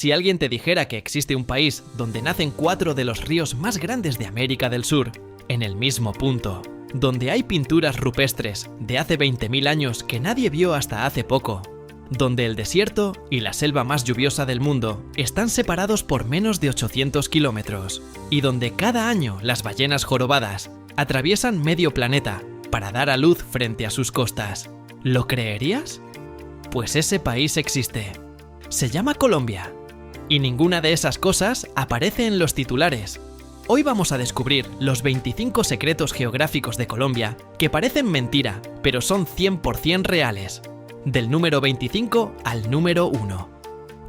Si alguien te dijera que existe un país donde nacen 4 de los ríos más grandes de América del Sur, en el mismo punto, donde hay pinturas rupestres de hace 20.000 años que nadie vio hasta hace poco, donde el desierto y la selva más lluviosa del mundo están separados por menos de 800 kilómetros, y donde cada año las ballenas jorobadas atraviesan medio planeta para dar a luz frente a sus costas, ¿lo creerías? Pues ese país existe. Se llama Colombia. Y ninguna de esas cosas aparece en los titulares. Hoy vamos a descubrir los 25 secretos geográficos de Colombia que parecen mentira, pero son 100% reales. Del número 25 al número 1.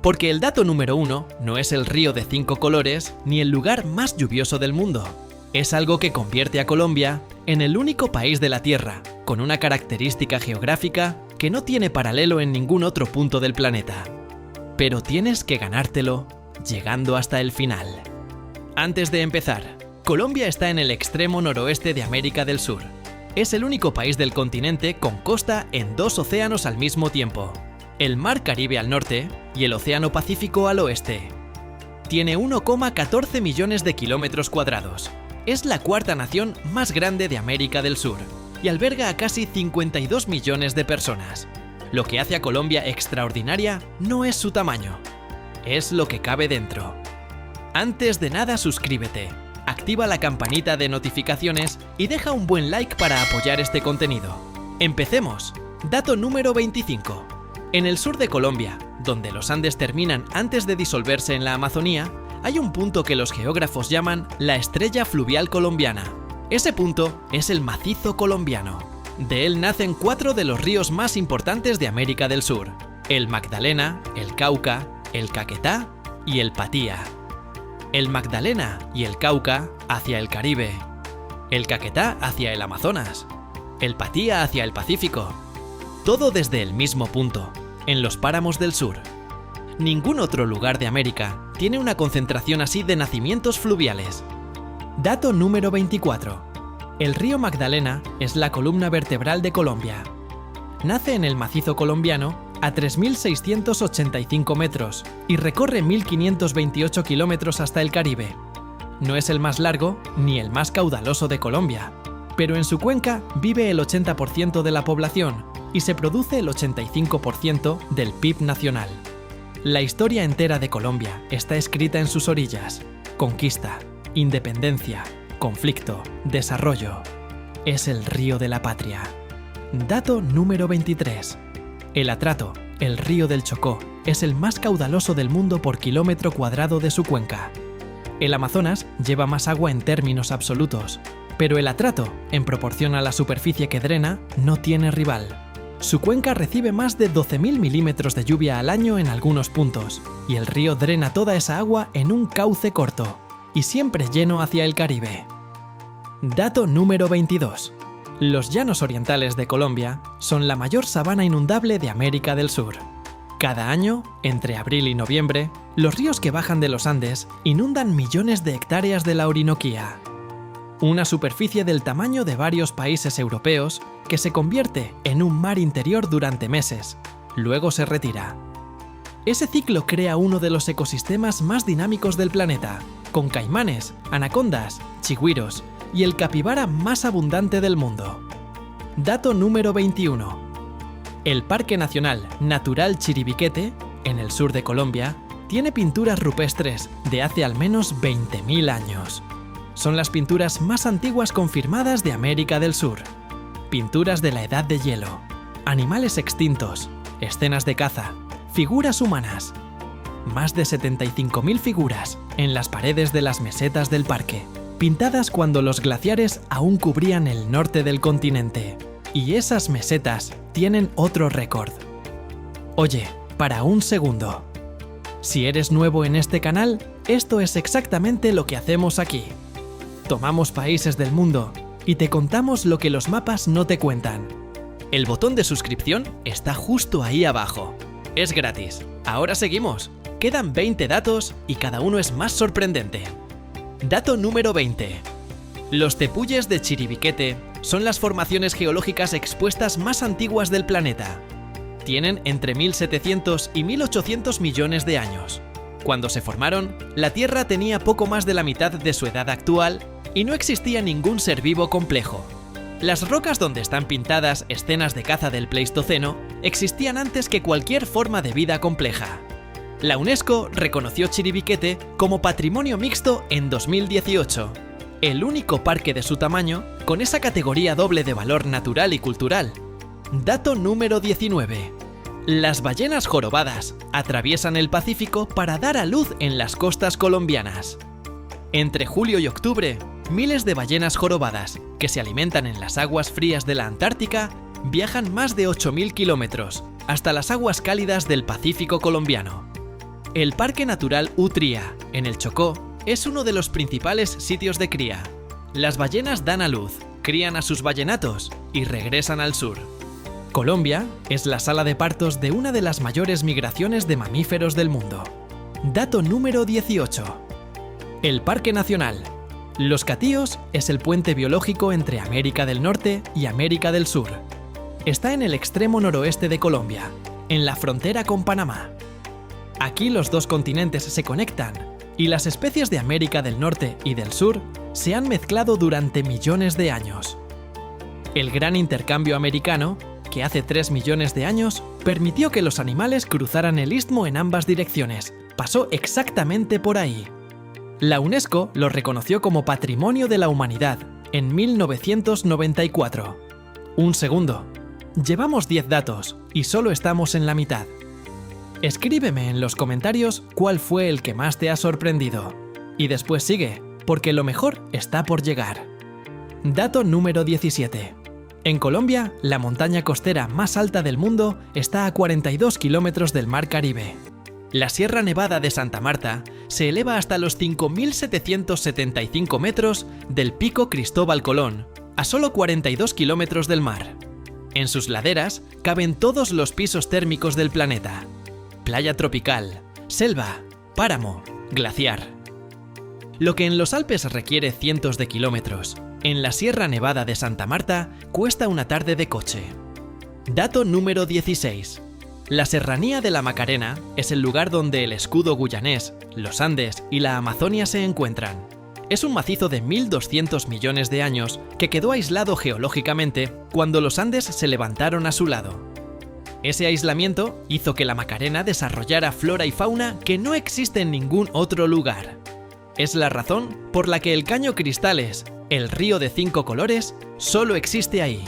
Porque el dato número 1 no es el río de 5 colores ni el lugar más lluvioso del mundo. Es algo que convierte a Colombia en el único país de la Tierra con una característica geográfica que no tiene paralelo en ningún otro punto del planeta. Pero tienes que ganártelo llegando hasta el final. Antes de empezar, Colombia está en el extremo noroeste de América del Sur. Es el único país del continente con costa en 2 océanos al mismo tiempo, el Mar Caribe al norte y el Océano Pacífico al oeste. Tiene 1,14 millones de kilómetros cuadrados. Es la 4ª nación más grande de América del Sur y alberga a casi 52 millones de personas. Lo que hace a Colombia extraordinaria no es su tamaño, es lo que cabe dentro. Antes de nada, suscríbete, activa la campanita de notificaciones y deja un buen like para apoyar este contenido. ¡Empecemos! Dato número 25. En el sur de Colombia, donde los Andes terminan antes de disolverse en la Amazonía, hay un punto que los geógrafos llaman la estrella fluvial colombiana. Ese punto es el Macizo Colombiano. De él nacen 4 de los ríos más importantes de América del Sur: el Magdalena, el Cauca, el Caquetá y el Patía. El Magdalena y el Cauca hacia el Caribe, el Caquetá hacia el Amazonas, el Patía hacia el Pacífico. Todo desde el mismo punto, en los páramos del sur. Ningún otro lugar de América tiene una concentración así de nacimientos fluviales. Dato número 24. El río Magdalena es la columna vertebral de Colombia. Nace en el Macizo Colombiano a 3.685 metros y recorre 1.528 kilómetros hasta el Caribe. No es el más largo ni el más caudaloso de Colombia, pero en su cuenca vive el 80% de la población y se produce el 85% del PIB nacional. La historia entera de Colombia está escrita en sus orillas: conquista, independencia, conflicto, desarrollo. Es el río de la patria. Dato número 23. El Atrato, el río del Chocó, es el más caudaloso del mundo por kilómetro cuadrado de su cuenca. El Amazonas lleva más agua en términos absolutos, pero el Atrato, en proporción a la superficie que drena, no tiene rival. Su cuenca recibe más de 12.000 milímetros de lluvia al año en algunos puntos, y el río drena toda esa agua en un cauce corto, y siempre lleno hacia el Caribe. Dato número 22. Los llanos orientales de Colombia son la mayor sabana inundable de América del Sur. Cada año, entre abril y noviembre, los ríos que bajan de los Andes inundan millones de hectáreas de la Orinoquía. Una superficie del tamaño de varios países europeos que se convierte en un mar interior durante meses, luego se retira. Ese ciclo crea uno de los ecosistemas más dinámicos del planeta, con caimanes, anacondas, chigüiros y el capibara más abundante del mundo. Dato número 21. El Parque Nacional Natural Chiribiquete, en el sur de Colombia, tiene pinturas rupestres de hace al menos 20.000 años. Son las pinturas más antiguas confirmadas de América del Sur. Pinturas de la Edad de Hielo, animales extintos, escenas de caza, figuras humanas. Más de 75.000 figuras en las paredes de las mesetas del parque, pintadas cuando los glaciares aún cubrían el norte del continente. Y esas mesetas tienen otro récord. Oye, para un segundo. Si eres nuevo en este canal, esto es exactamente lo que hacemos aquí. Tomamos países del mundo y te contamos lo que los mapas no te cuentan. El botón de suscripción está justo ahí abajo. Es gratis. Ahora seguimos. Quedan 20 datos y cada uno es más sorprendente. Dato número 20. Los tepuyes de Chiribiquete son las formaciones geológicas expuestas más antiguas del planeta. Tienen entre 1.700 y 1.800 millones de años. Cuando se formaron, la Tierra tenía poco más de la mitad de su edad actual y no existía ningún ser vivo complejo. Las rocas donde están pintadas escenas de caza del Pleistoceno existían antes que cualquier forma de vida compleja. La UNESCO reconoció Chiribiquete como Patrimonio Mixto en 2018, el único parque de su tamaño con esa categoría doble de valor natural y cultural. Dato número 19. Las ballenas jorobadas atraviesan el Pacífico para dar a luz en las costas colombianas. Entre julio y octubre, miles de ballenas jorobadas, que se alimentan en las aguas frías de la Antártica, viajan más de 8.000 kilómetros hasta las aguas cálidas del Pacífico colombiano. El Parque Natural Utría, en el Chocó, es uno de los principales sitios de cría. Las ballenas dan a luz, crían a sus ballenatos y regresan al sur. Colombia es la sala de partos de una de las mayores migraciones de mamíferos del mundo. Dato número 18. El Parque Nacional Los Catíos es el puente biológico entre América del Norte y América del Sur. Está en el extremo noroeste de Colombia, en la frontera con Panamá. Aquí los dos continentes se conectan y las especies de América del Norte y del Sur se han mezclado durante millones de años. El gran intercambio americano, que hace 3 millones de años, permitió que los animales cruzaran el istmo en ambas direcciones. Pasó exactamente por ahí. La UNESCO lo reconoció como Patrimonio de la Humanidad en 1994. Un segundo. Llevamos 10 datos y solo estamos en la mitad. Escríbeme en los comentarios cuál fue el que más te ha sorprendido. Y después sigue, porque lo mejor está por llegar. Dato número 17. En Colombia, la montaña costera más alta del mundo está a 42 kilómetros del Mar Caribe. La Sierra Nevada de Santa Marta se eleva hasta los 5.775 metros del Pico Cristóbal Colón, a solo 42 kilómetros del mar. En sus laderas caben todos los pisos térmicos del planeta: playa tropical, selva, páramo, glaciar. Lo que en los Alpes requiere cientos de kilómetros, en la Sierra Nevada de Santa Marta cuesta una tarde de coche. Dato número 16. La Serranía de la Macarena es el lugar donde el escudo guyanés, los Andes y la Amazonia se encuentran. Es un macizo de 1.200 millones de años que quedó aislado geológicamente cuando los Andes se levantaron a su lado. Ese aislamiento hizo que la Macarena desarrollara flora y fauna que no existe en ningún otro lugar. Es la razón por la que el Caño Cristales, el río de 5 colores, solo existe ahí.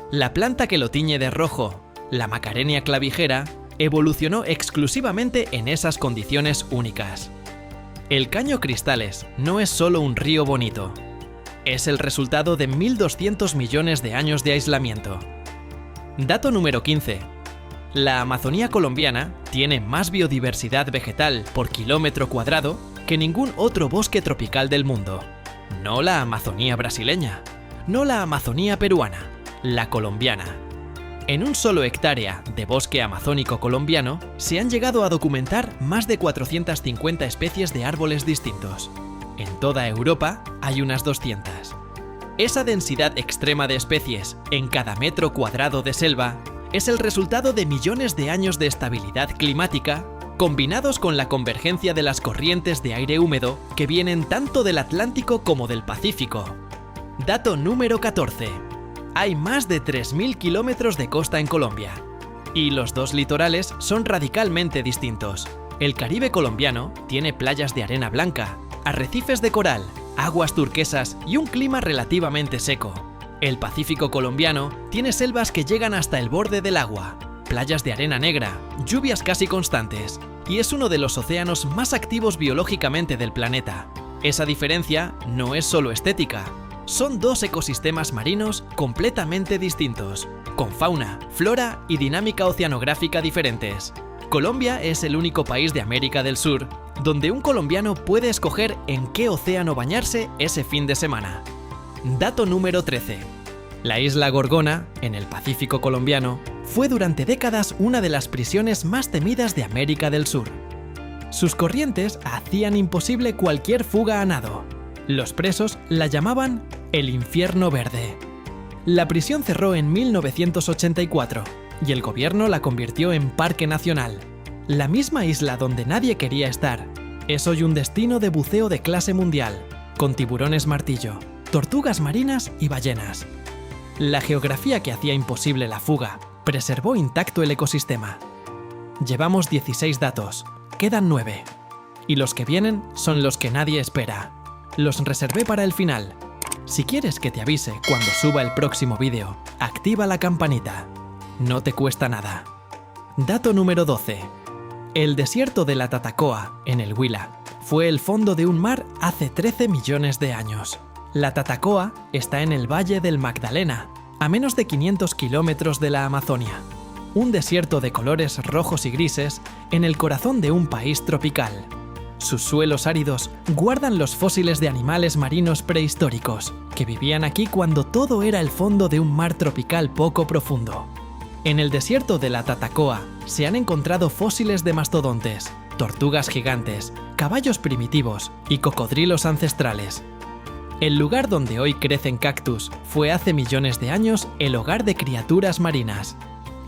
La planta que lo tiñe de rojo, la Macarenia clavijera, evolucionó exclusivamente en esas condiciones únicas. El Caño Cristales no es solo un río bonito. Es el resultado de 1.200 millones de años de aislamiento. Dato número 15. La Amazonía colombiana tiene más biodiversidad vegetal por kilómetro cuadrado que ningún otro bosque tropical del mundo. No la Amazonía brasileña, no la Amazonía peruana, la colombiana. En un solo hectárea de bosque amazónico colombiano se han llegado a documentar más de 450 especies de árboles distintos. En toda Europa hay unas 200. Esa densidad extrema de especies en cada metro cuadrado de selva es el resultado de millones de años de estabilidad climática combinados con la convergencia de las corrientes de aire húmedo que vienen tanto del Atlántico como del Pacífico. Dato número 14. Hay más de 3.000 kilómetros de costa en Colombia. Y los dos litorales son radicalmente distintos. El Caribe colombiano tiene playas de arena blanca, arrecifes de coral, aguas turquesas y un clima relativamente seco. El Pacífico colombiano tiene selvas que llegan hasta el borde del agua, playas de arena negra, lluvias casi constantes, y es uno de los océanos más activos biológicamente del planeta. Esa diferencia no es solo estética, son dos ecosistemas marinos completamente distintos, con fauna, flora y dinámica oceanográfica diferentes. Colombia es el único país de América del Sur donde un colombiano puede escoger en qué océano bañarse ese fin de semana. Dato número 13. La isla Gorgona, en el Pacífico colombiano, fue durante décadas una de las prisiones más temidas de América del Sur. Sus corrientes hacían imposible cualquier fuga a nado. Los presos la llamaban el Infierno Verde. La prisión cerró en 1984 y el gobierno la convirtió en Parque Nacional. La misma isla donde nadie quería estar Es hoy un destino de buceo de clase mundial, con tiburones martillo, tortugas marinas y ballenas. La geografía que hacía imposible la fuga preservó intacto el ecosistema. Llevamos 16 datos, quedan 9. Y los que vienen son los que nadie espera. Los reservé para el final. Si quieres que te avise cuando suba el próximo vídeo, activa la campanita. No te cuesta nada. Dato número 12. El desierto de la Tatacoa, en el Huila, fue el fondo de un mar hace 13 millones de años. La Tatacoa está en el Valle del Magdalena, a menos de 500 kilómetros de la Amazonia. Un desierto de colores rojos y grises en el corazón de un país tropical. Sus suelos áridos guardan los fósiles de animales marinos prehistóricos, que vivían aquí cuando todo era el fondo de un mar tropical poco profundo. En el desierto de la Tatacoa se han encontrado fósiles de mastodontes, tortugas gigantes, caballos primitivos y cocodrilos ancestrales. El lugar donde hoy crecen cactus fue hace millones de años el hogar de criaturas marinas.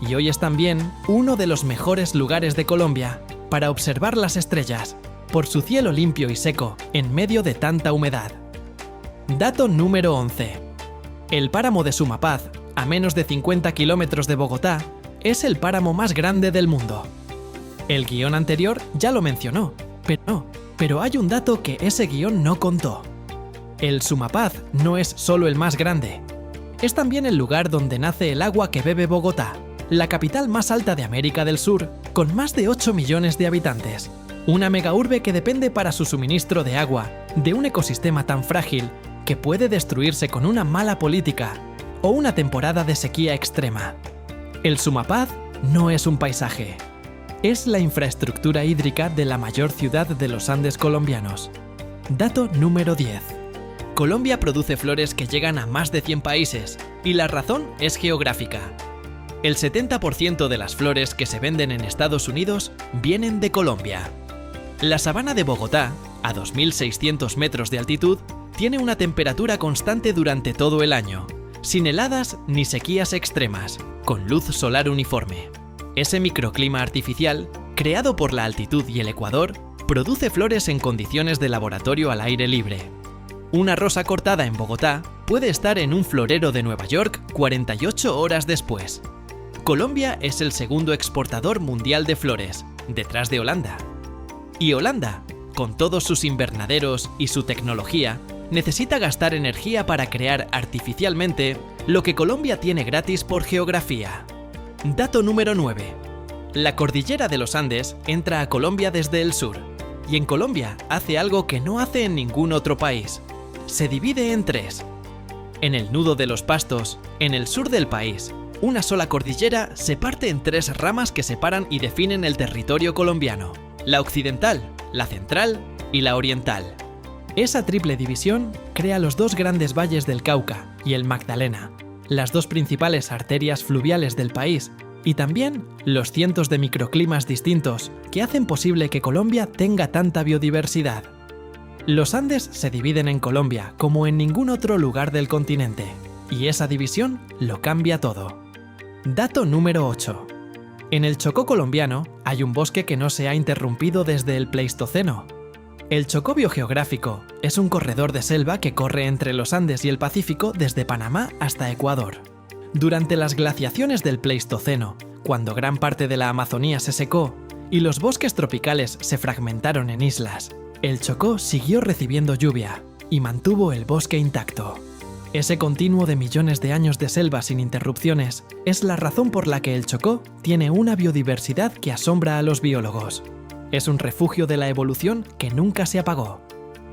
Y hoy es también uno de los mejores lugares de Colombia para observar las estrellas, por su cielo limpio y seco en medio de tanta humedad. Dato número 11. El páramo de Sumapaz, a menos de 50 kilómetros de Bogotá, es el páramo más grande del mundo. El guión anterior ya lo mencionó, pero hay un dato que ese guión no contó. El Sumapaz no es solo el más grande, es también el lugar donde nace el agua que bebe Bogotá, la capital más alta de América del Sur, con más de 8 millones de habitantes. Una megaurbe que depende para su suministro de agua de un ecosistema tan frágil que puede destruirse con una mala política o una temporada de sequía extrema. El Sumapaz no es un paisaje, es la infraestructura hídrica de la mayor ciudad de los Andes colombianos. Dato número 10. Colombia produce flores que llegan a más de 100 países, y la razón es geográfica. El 70% de las flores que se venden en Estados Unidos vienen de Colombia. La sabana de Bogotá, a 2.600 metros de altitud, tiene una temperatura constante durante todo el año, sin heladas ni sequías extremas, con luz solar uniforme. Ese microclima artificial, creado por la altitud y el ecuador, produce flores en condiciones de laboratorio al aire libre. Una rosa cortada en Bogotá puede estar en un florero de Nueva York 48 horas después. Colombia es el segundo exportador mundial de flores, detrás de Holanda. Y Holanda, con todos sus invernaderos y su tecnología, necesita gastar energía para crear artificialmente lo que Colombia tiene gratis por geografía. Dato número 9. La cordillera de los Andes entra a Colombia desde el sur, y en Colombia hace algo que no hace en ningún otro país. Se divide en 3. En el nudo de los Pastos, en el sur del país, una sola cordillera se parte en 3 ramas que separan y definen el territorio colombiano: la occidental, la central y la oriental. Esa triple división crea los 2 grandes valles del Cauca y el Magdalena, las 2 principales arterias fluviales del país, y también los cientos de microclimas distintos que hacen posible que Colombia tenga tanta biodiversidad. Los Andes se dividen en Colombia como en ningún otro lugar del continente, y esa división lo cambia todo. Dato número 8. En el Chocó colombiano hay un bosque que no se ha interrumpido desde el Pleistoceno. El Chocó biogeográfico es un corredor de selva que corre entre los Andes y el Pacífico desde Panamá hasta Ecuador. Durante las glaciaciones del Pleistoceno, cuando gran parte de la Amazonía se secó y los bosques tropicales se fragmentaron en islas, el Chocó siguió recibiendo lluvia y mantuvo el bosque intacto. Ese continuo de millones de años de selva sin interrupciones es la razón por la que el Chocó tiene una biodiversidad que asombra a los biólogos. Es un refugio de la evolución que nunca se apagó.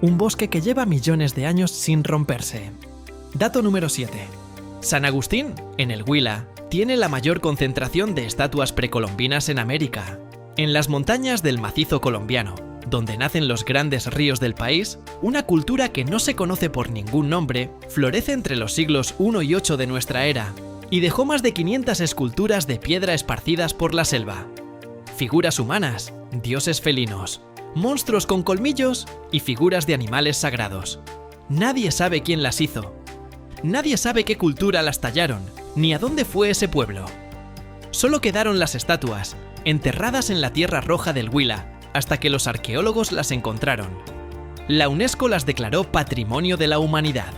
Un bosque que lleva millones de años sin romperse. Dato número 7. San Agustín, en el Huila, tiene la mayor concentración de estatuas precolombinas en América. En las montañas del macizo colombiano, donde nacen los grandes ríos del país, una cultura que no se conoce por ningún nombre florece entre los siglos I y VIII de nuestra era y dejó más de 500 esculturas de piedra esparcidas por la selva. Figuras humanas, dioses felinos, monstruos con colmillos y figuras de animales sagrados. Nadie sabe quién las hizo. Nadie sabe qué cultura las tallaron, ni a dónde fue ese pueblo. Solo quedaron las estatuas, enterradas en la tierra roja del Huila, hasta que los arqueólogos las encontraron. La UNESCO las declaró Patrimonio de la Humanidad.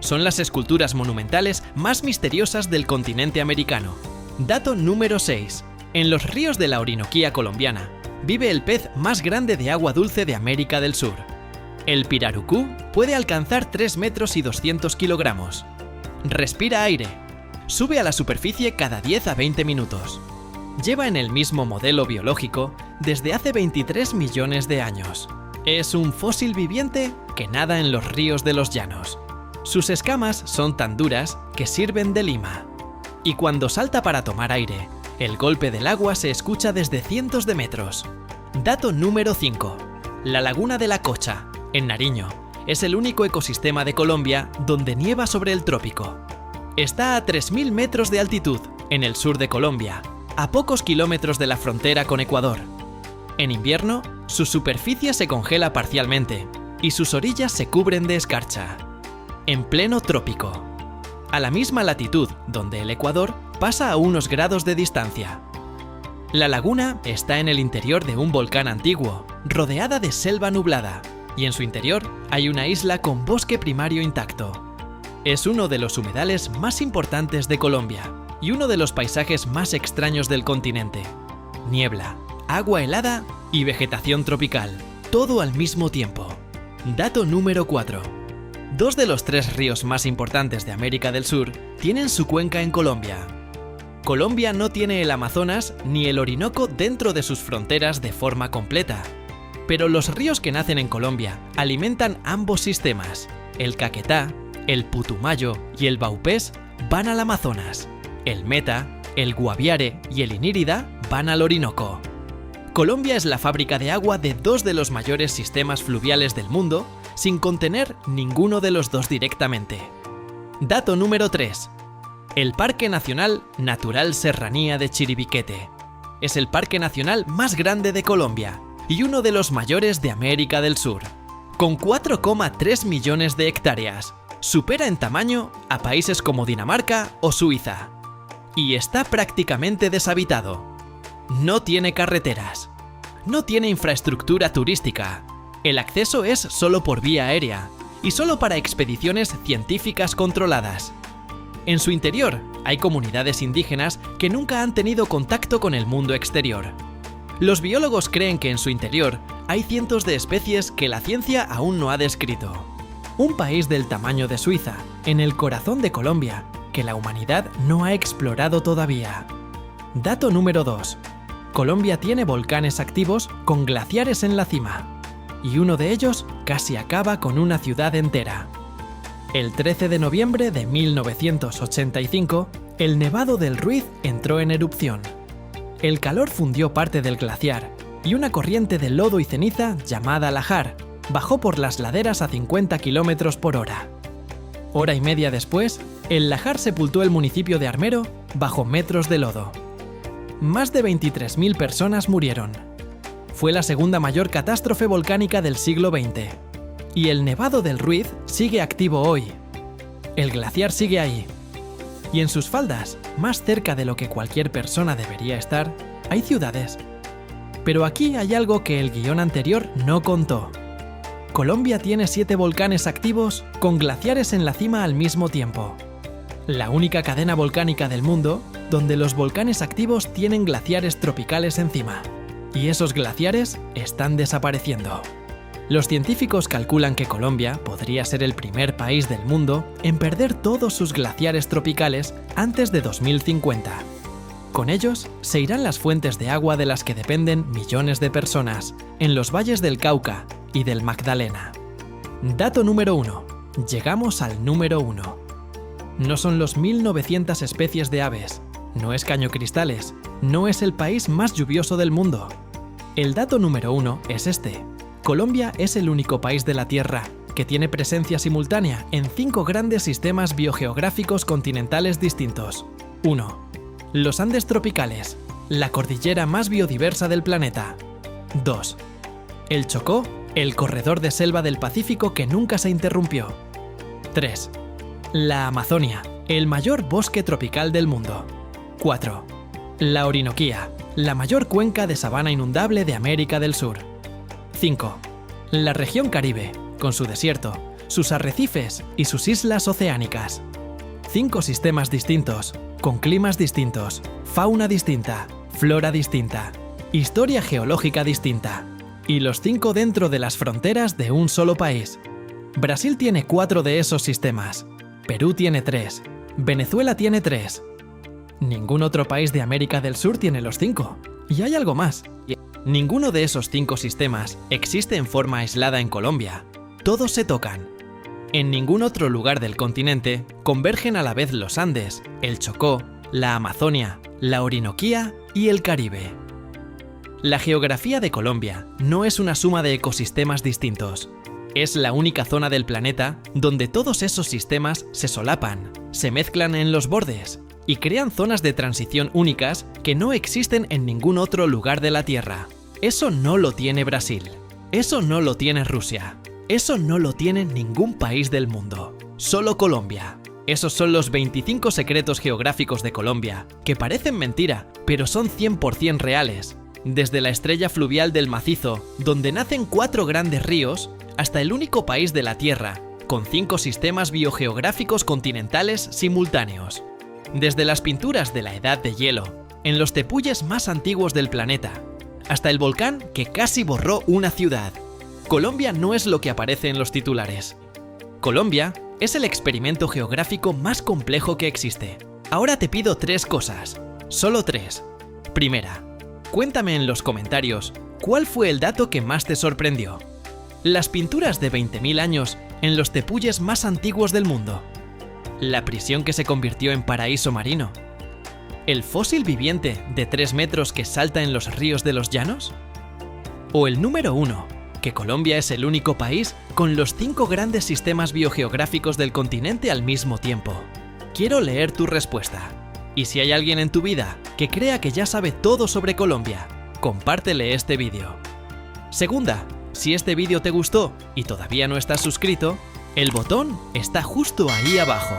Son las esculturas monumentales más misteriosas del continente americano. Dato número 6. En los ríos de la Orinoquía colombiana vive el pez más grande de agua dulce de América del Sur. El pirarucú puede alcanzar 3 metros y 200 kilogramos. Respira aire. Sube a la superficie cada 10 a 20 minutos. Lleva en el mismo modelo biológico desde hace 23 millones de años. Es un fósil viviente que nada en los ríos de los llanos. Sus escamas son tan duras que sirven de lima. Y cuando salta para tomar aire, el golpe del agua se escucha desde cientos de metros. Dato número 5. La Laguna de la Cocha, en Nariño, es el único ecosistema de Colombia donde nieva sobre el trópico. Está a 3.000 metros de altitud, en el sur de Colombia, a pocos kilómetros de la frontera con Ecuador. En invierno, su superficie se congela parcialmente y sus orillas se cubren de escarcha. En pleno trópico. A la misma latitud donde el Ecuador pasa a unos grados de distancia. La laguna está en el interior de un volcán antiguo, rodeada de selva nublada, y en su interior hay una isla con bosque primario intacto. Es uno de los humedales más importantes de Colombia y uno de los paisajes más extraños del continente. Niebla, agua helada y vegetación tropical, todo al mismo tiempo. Dato número 4. 2 de los 3 ríos más importantes de América del Sur tienen su cuenca en Colombia. Colombia no tiene el Amazonas ni el Orinoco dentro de sus fronteras de forma completa. Pero los ríos que nacen en Colombia alimentan ambos sistemas. El Caquetá, el Putumayo y el Baupés van al Amazonas. El Meta, el Guaviare y el Inírida van al Orinoco. Colombia es la fábrica de agua de 2 de los mayores sistemas fluviales del mundo, sin contener ninguno de los 2 directamente. Dato número 3. El Parque Nacional Natural Serranía de Chiribiquete. Es el parque nacional más grande de Colombia y uno de los mayores de América del Sur. Con 4,3 millones de hectáreas, supera en tamaño a países como Dinamarca o Suiza. Y está prácticamente deshabitado. No tiene carreteras. No tiene infraestructura turística. El acceso es solo por vía aérea y solo para expediciones científicas controladas. En su interior hay comunidades indígenas que nunca han tenido contacto con el mundo exterior. Los biólogos creen que en su interior hay cientos de especies que la ciencia aún no ha descrito. Un país del tamaño de Suiza, en el corazón de Colombia, que la humanidad no ha explorado todavía. Dato número 2. Colombia tiene volcanes activos con glaciares en la cima, y uno de ellos casi acaba con una ciudad entera. El 13 de noviembre de 1985, el Nevado del Ruiz entró en erupción. El calor fundió parte del glaciar, y una corriente de lodo y ceniza llamada Lajar bajó por las laderas a 50 km por hora. Hora y media después, el Lajar sepultó el municipio de Armero bajo metros de lodo. Más de 23.000 personas murieron. Fue la segunda mayor catástrofe volcánica del siglo XX. Y el Nevado del Ruiz sigue activo hoy. El glaciar sigue ahí. Y en sus faldas, más cerca de lo que cualquier persona debería estar, hay ciudades. Pero aquí hay algo que el guión anterior no contó. Colombia tiene 7 volcanes activos con glaciares en la cima al mismo tiempo. La única cadena volcánica del mundo donde los volcanes activos tienen glaciares tropicales encima. Y esos glaciares están desapareciendo. Los científicos calculan que Colombia podría ser el primer país del mundo en perder todos sus glaciares tropicales antes de 2050. Con ellos se irán las fuentes de agua de las que dependen millones de personas en los valles del Cauca y del Magdalena. Dato número 1. Llegamos al número 1. No son los 1.900 especies de aves, no es Cañocristales, no es el país más lluvioso del mundo. El dato número 1 es este. Colombia es el único país de la Tierra que tiene presencia simultánea en 5 grandes sistemas biogeográficos continentales distintos. 1. Los Andes tropicales, la cordillera más biodiversa del planeta. 2. El Chocó, el corredor de selva del Pacífico que nunca se interrumpió. 3. La Amazonia, el mayor bosque tropical del mundo. 4. La Orinoquía, La mayor cuenca de sabana inundable de América del Sur. 5. La región Caribe, con su desierto, sus arrecifes y sus islas oceánicas. 5 sistemas distintos, con climas distintos, fauna distinta, flora distinta, historia geológica distinta. Y los 5 dentro de las fronteras de un solo país. Brasil tiene 4 de esos sistemas. Perú tiene 3. Venezuela tiene 3. Ningún otro país de América del Sur tiene los 5. Y hay algo más. Ninguno de esos 5 sistemas existe en forma aislada en Colombia. Todos se tocan. En ningún otro lugar del continente convergen a la vez los Andes, el Chocó, la Amazonia, la Orinoquía y el Caribe. La geografía de Colombia no es una suma de ecosistemas distintos. Es la única zona del planeta donde todos esos sistemas se solapan, se mezclan en los bordes y crean zonas de transición únicas que no existen en ningún otro lugar de la Tierra. Eso no lo tiene Brasil. Eso no lo tiene Rusia. Eso no lo tiene ningún país del mundo. Solo Colombia. Esos son los 25 secretos geográficos de Colombia, que parecen mentira, pero son 100% reales. Desde la estrella fluvial del macizo, donde nacen 4 grandes ríos, hasta el único país de la Tierra, con 5 sistemas biogeográficos continentales simultáneos. Desde las pinturas de la Edad de Hielo, en los tepuyes más antiguos del planeta, hasta el volcán que casi borró una ciudad. Colombia no es lo que aparece en los titulares. Colombia es el experimento geográfico más complejo que existe. Ahora te pido 3 cosas, solo 3. Primera, cuéntame en los comentarios cuál fue el dato que más te sorprendió. Las pinturas de 20.000 años en los tepuyes más antiguos del mundo. La prisión que se convirtió en paraíso marino. ¿El fósil viviente de 3 metros que salta en los ríos de los llanos? ¿O el número 1, que Colombia es el único país con los 5 grandes sistemas biogeográficos del continente al mismo tiempo? Quiero leer tu respuesta. Y si hay alguien en tu vida que crea que ya sabe todo sobre Colombia, compártele este vídeo. Segunda, si este vídeo te gustó y todavía no estás suscrito, el botón está justo ahí abajo.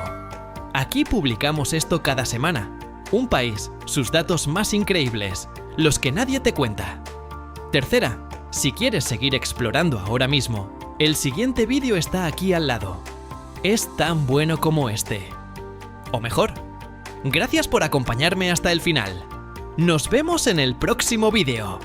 Aquí publicamos esto cada semana. Un país, sus datos más increíbles, los que nadie te cuenta. Tercera, si quieres seguir explorando ahora mismo, el siguiente vídeo está aquí al lado. Es tan bueno como este. O mejor. Gracias por acompañarme hasta el final. Nos vemos en el próximo vídeo.